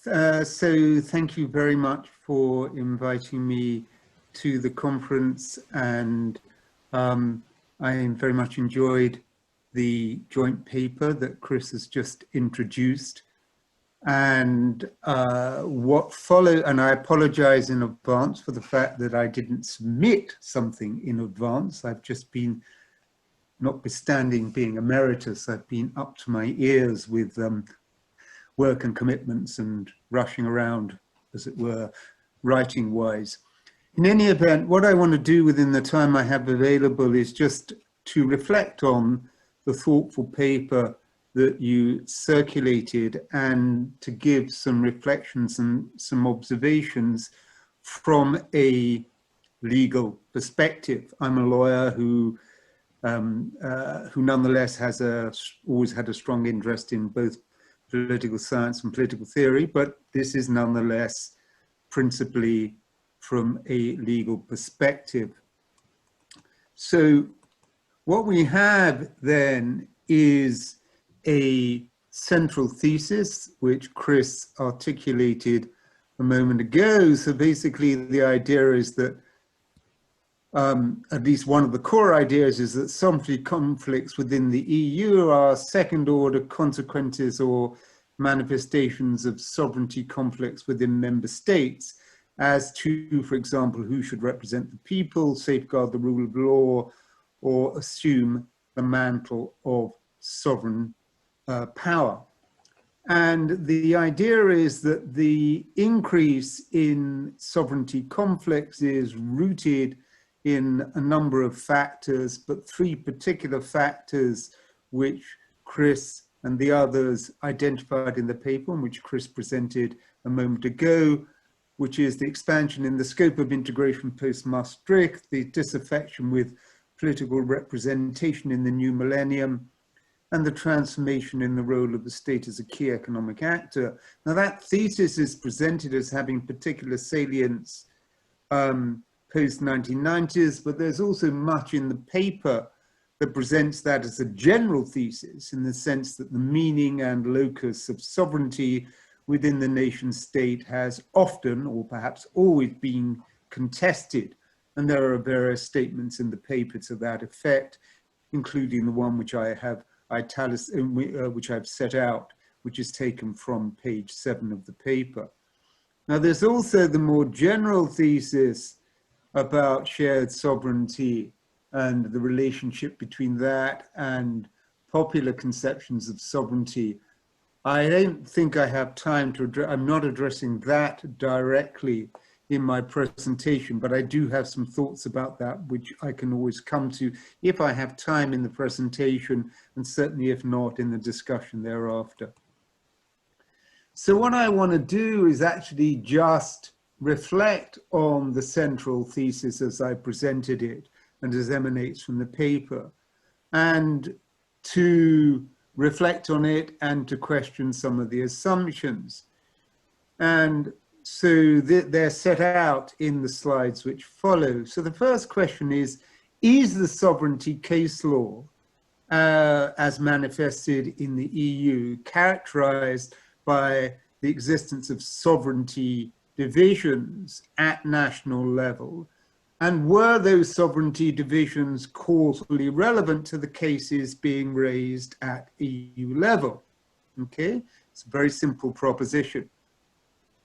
So thank you very much for inviting me to the conference, and I very much enjoyed the joint paper that Chris has just introduced. And what followed, and I apologize in advance for the fact that I didn't submit something in advance. I've just been, notwithstanding being emeritus, I've been up to my ears with work and commitments and rushing around, as it were, writing-wise. In any event, what I want to do within the time I have available is just to reflect on the thoughtful paper that you circulated and to give some reflections and some observations from a legal perspective. I'm a lawyer who nonetheless has always had a strong interest in both political science and political theory, but this is nonetheless principally from a legal perspective. So what we have then is a central thesis, which Chris articulated a moment ago. So basically the idea is that at least one of the core ideas is that sovereignty conflicts within the EU are second-order consequences or manifestations of sovereignty conflicts within member states as to, for example, who should represent the people, safeguard the rule of law, or assume the mantle of sovereign power. And the idea is that the increase in sovereignty conflicts is rooted in a number of factors, but three particular factors which Chris and the others identified in the paper, and which Chris presented a moment ago, which is the expansion in the scope of integration post-Maastricht, the disaffection with political representation in the new millennium, and the transformation in the role of the state as a key economic actor. Now that thesis is presented as having particular salience post-1990s, but there's also much in the paper that presents that as a general thesis, in the sense that the meaning and locus of sovereignty within the nation state has often, or perhaps always, been contested. And there are various statements in the paper to that effect, including the one which I have which I've set out, which is taken from page 7 of the paper. Now there's also the more general thesis about shared sovereignty and the relationship between that and popular conceptions of sovereignty. I don't think I have time to address, I'm not addressing that directly in my presentation, but I do have some thoughts about that, which I can always come to if I have time in the presentation, and certainly if not in the discussion thereafter. So what I want to do is actually just reflect on the central thesis as I presented it and as emanates from the paper, and to reflect on it and to question some of the assumptions. And so they're set out in the slides which follow. So the first question is the sovereignty case law as manifested in the EU characterized by the existence of sovereignty divisions at national level? And were those sovereignty divisions causally relevant to the cases being raised at EU level? Okay, it's a very simple proposition.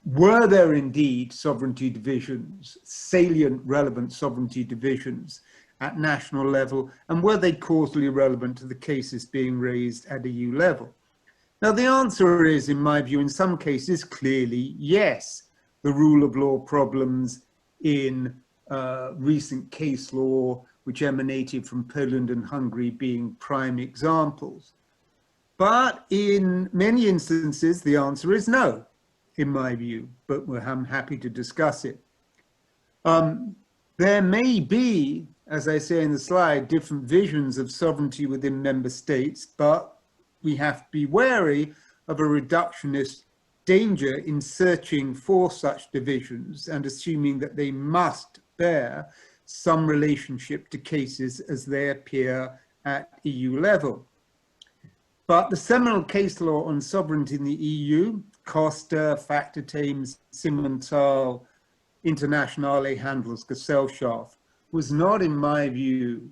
Were there indeed sovereignty divisions, salient relevant sovereignty divisions at national level, and were they causally relevant to the cases being raised at EU level? Now the answer is, in my view, in some cases, clearly yes. The rule of law problems in recent case law, which emanated from Poland and Hungary, being prime examples. But in many instances, the answer is no, in my view, but I'm happy to discuss it. There may be, as I say in the slide, different visions of sovereignty within member states, but we have to be wary of a reductionist danger in searching for such divisions and assuming that they must bear some relationship to cases as they appear at EU level. But the seminal case law on sovereignty in the EU, Costa, Factor Thames, Simmental, Internationale Handelsgesellschaft, was not, in my view,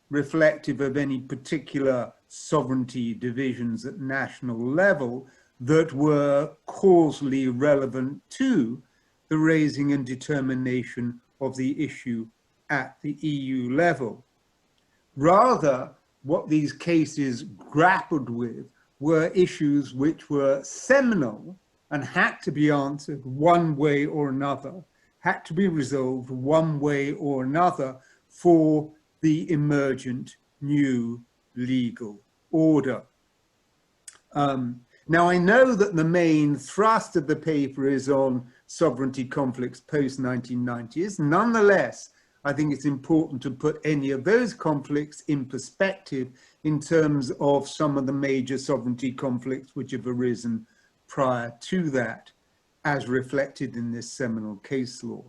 reflective of any particular sovereignty divisions at national level that were causally relevant to the raising and determination of the issue at the EU level. Rather, what these cases grappled with were issues which were seminal and had to be answered one way or another, had to be resolved one way or another for the emergent new legal order. Now, I know that the main thrust of the paper is on sovereignty conflicts post-1990s. Nonetheless, I think it's important to put any of those conflicts in perspective in terms of some of the major sovereignty conflicts which have arisen prior to that, as reflected in this seminal case law.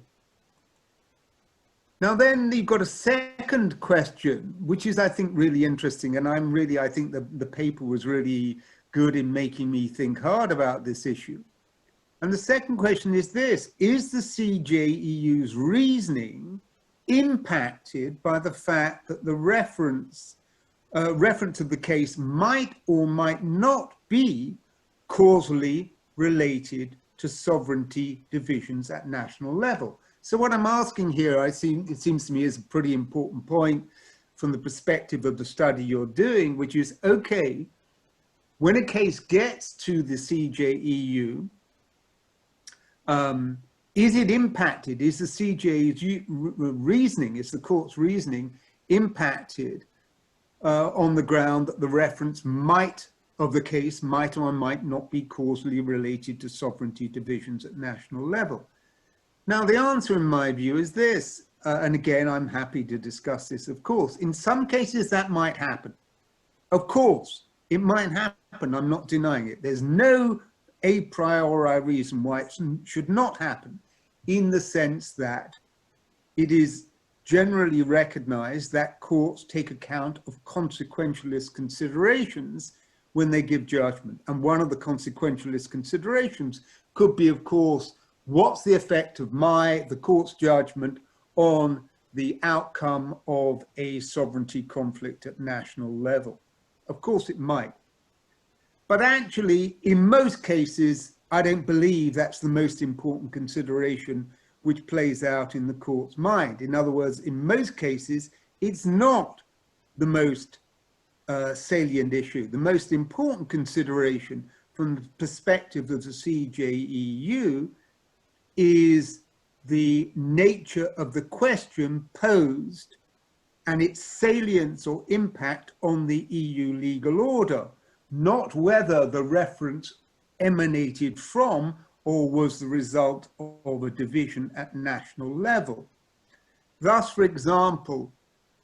Now then, you've got a second question, which is, I think, really interesting. And I think the paper was really good in making me think hard about this issue. And the second question is this: is the CJEU's reasoning impacted by the fact that the reference of the case might or might not be causally related to sovereignty divisions at national level? So what I'm asking here, it seems to me, is a pretty important point from the perspective of the study you're doing, which is, okay, when a case gets to the CJEU, is it impacted? Is the CJEU's reasoning, is the court's reasoning impacted on the ground that the reference of the case might or might not be causally related to sovereignty divisions at national level? Now, the answer, in my view, is this, and again, I'm happy to discuss this, of course. In some cases, that might happen. Of course, it might happen. I'm not denying it. There's no a priori reason why it should not happen, in the sense that it is generally recognized that courts take account of consequentialist considerations when they give judgment. And one of the consequentialist considerations could be, of course, what's the effect of the court's judgment on the outcome of a sovereignty conflict at national level? Of course it might. But actually, in most cases, I don't believe that's the most important consideration which plays out in the court's mind. In other words, in most cases, it's not the most salient issue. The most important consideration from the perspective of the CJEU is the nature of the question posed and its salience or impact on the EU legal order, not whether the reference emanated from or was the result of a division at national level. Thus, for example,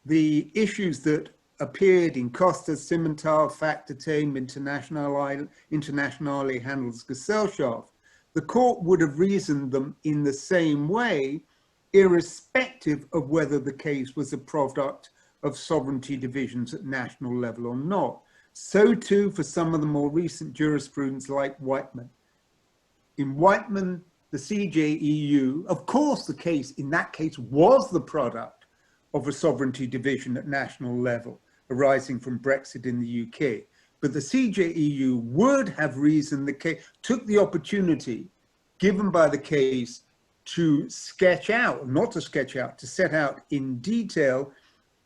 the issues that appeared in Costa, Simmental, Factor Thames, Internationale Handelsgesellschaft, the court would have reasoned them in the same way, irrespective of whether the case was a product of sovereignty divisions at national level or not. So too for some of the more recent jurisprudence like Whiteman. In Whiteman, the CJEU, of course the case in that case was the product of a sovereignty division at national level arising from Brexit in the UK. But the CJEU would have reasoned the case, took the opportunity given by the case to sketch out, not to sketch out, to set out in detail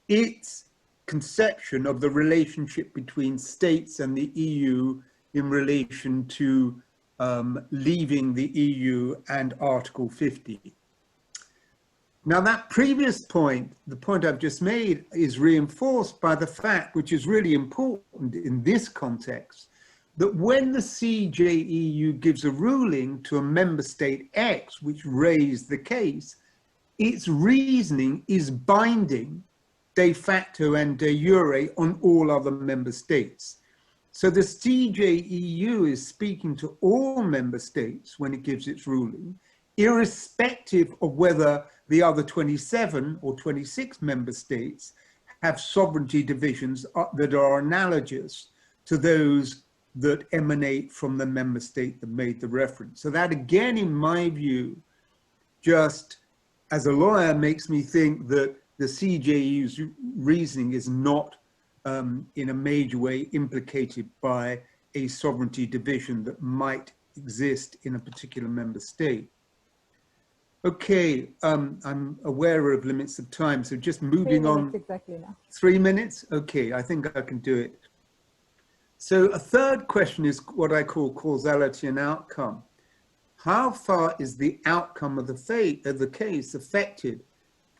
its conception of the relationship between states and the EU in relation to leaving the EU and Article 50. Now that previous point, the point I've just made, is reinforced by the fact, which is really important in this context, that when the CJEU gives a ruling to a member state X which raised the case, its reasoning is binding de facto and de jure on all other member states. So the CJEU is speaking to all member states when it gives its ruling, irrespective of whether the other 27 or 26 member states have sovereignty divisions that are analogous to those that emanate from the member state that made the reference. So that again, in my view, just as a lawyer makes me think that the CJEU's reasoning is not in a major way implicated by a sovereignty division that might exist in a particular member state. Okay, I'm aware of limits of time, so just moving on. 3 minutes exactly now. 3 minutes? Okay, I think I can do it. So a third question is what I call causality and outcome. How far is the outcome of the case affected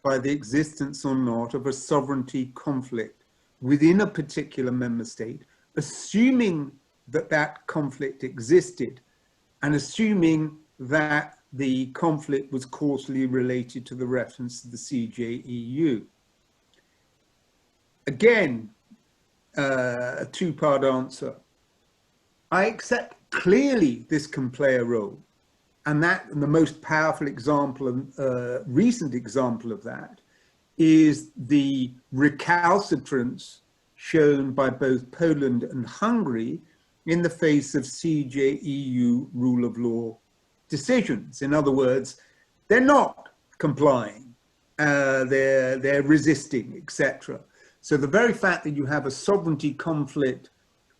by the existence or not of a sovereignty conflict within a particular member state, assuming that that conflict existed and assuming that the conflict was causally related to the reference to the CJEU? Again, a two-part answer. I accept clearly this can play a role, and the most powerful example, recent example of that, is the recalcitrance shown by both Poland and Hungary in the face of CJEU rule of law decisions. In other words, they're not complying, they're resisting, etc. So the very fact that you have a sovereignty conflict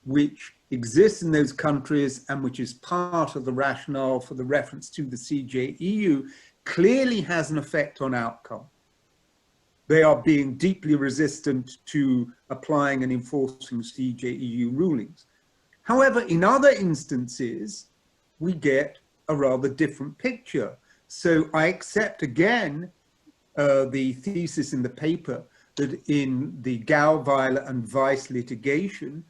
which exists in those countries and which is part of the rationale for the reference to the CJEU clearly has an effect on outcome. They are being deeply resistant to applying and enforcing CJEU rulings. However, in other instances, we get a rather different picture. So I accept again the thesis in the paper that in the Gauweiler and Weiss litigation,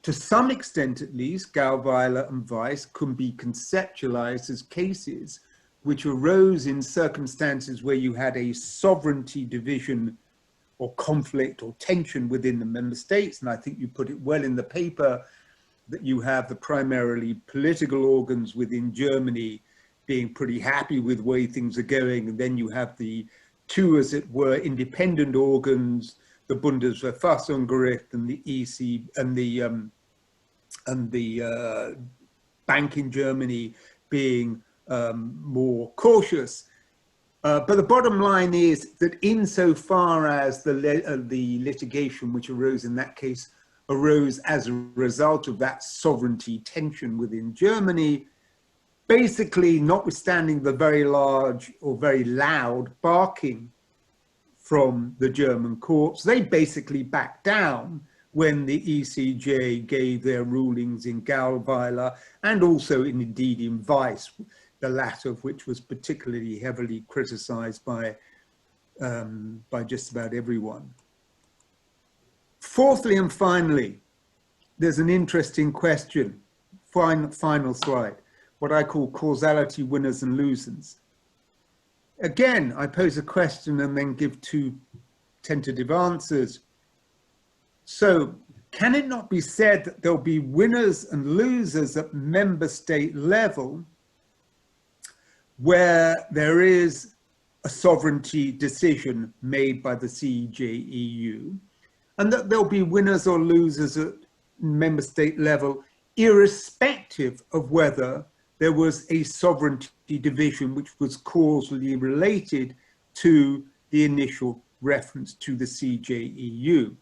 to some extent at least, Gauweiler and Weiss can be conceptualized as cases which arose in circumstances where you had a sovereignty division or conflict or tension within the member states. And I think you put it well in the paper that you have the primarily political organs within Germany being pretty happy with the way things are going. And then you have the two, as it were, independent organs, the Bundesverfassungsgericht and the EC and the bank in Germany being more cautious. But the bottom line is that insofar as the litigation which arose in that case arose as a result of that sovereignty tension within Germany, basically notwithstanding the very large or very loud barking from the German courts, they basically backed down when the ECJ gave their rulings in Gauweiler and also indeed in Weiss, the latter of which was particularly heavily criticized by just about everyone. Fourthly and finally, there's an interesting question, final slide, what I call causality winners and losers. Again, I pose a question and then give two tentative answers. So, can it not be said that there'll be winners and losers at member state level where there is a sovereignty decision made by the CJEU, and that there'll be winners or losers at member state level irrespective of whether there was a sovereignty division which was causally related to the initial reference to the CJEU?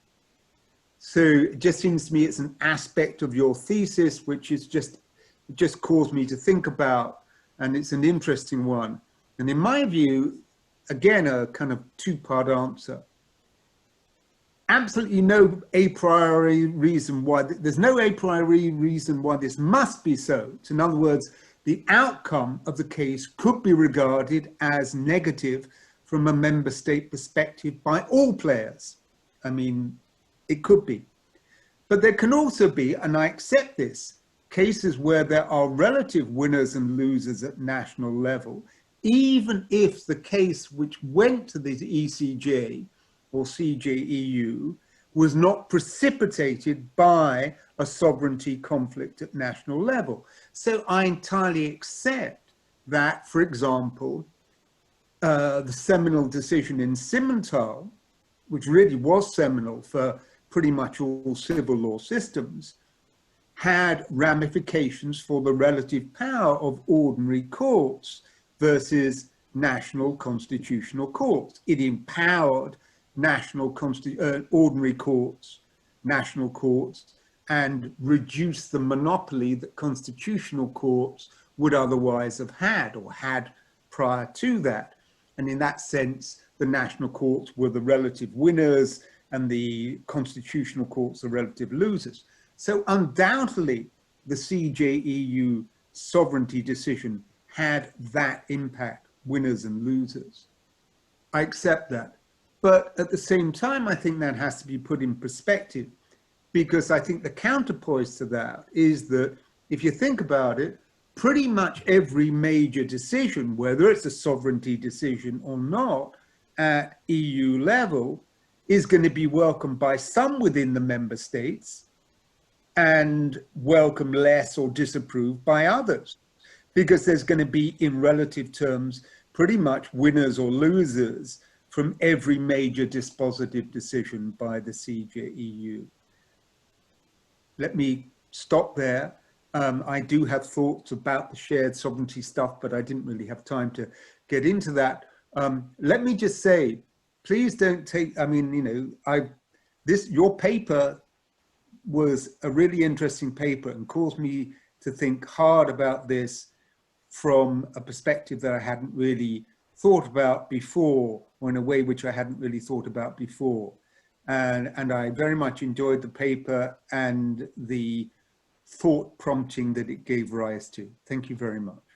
So it just seems to me it's an aspect of your thesis which is just caused me to think about, and it's an interesting one. And in my view, again, a kind of two-part answer. Absolutely no a priori reason why, there's no a priori reason why this must be so. So in other words, the outcome of the case could be regarded as negative from a member state perspective by all players. I mean, it could be. But there can also be, and I accept this, cases where there are relative winners and losers at national level, even if the case which went to the ECJ or CJEU was not precipitated by a sovereignty conflict at national level. So I entirely accept that, for example, the seminal decision in Simmental, which really was seminal for pretty much all civil law systems, had ramifications for the relative power of ordinary courts versus national constitutional courts. It empowered ordinary courts, national courts, and reduced the monopoly that constitutional courts would otherwise have had or had prior to that. And in that sense, the national courts were the relative winners and the constitutional courts the relative losers. So undoubtedly, the CJEU sovereignty decision had that impact, winners and losers. I accept that. But at the same time, I think that has to be put in perspective, because I think the counterpoise to that is that if you think about it, pretty much every major decision, whether it's a sovereignty decision or not, at EU level, is going to be welcomed by some within the member states and welcomed less or disapproved by others, because there's going to be, in relative terms, pretty much winners or losers from every major dispositive decision by the CJEU. Let me stop there. I do have thoughts about the shared sovereignty stuff, but I didn't really have time to get into that. Let me just say, please don't take, I mean, you know, your paper was a really interesting paper and caused me to think hard about this from a perspective that I hadn't really thought about before, or in a way which I hadn't really thought about before. And I very much enjoyed the paper and the thought prompting that it gave rise to. Thank you very much.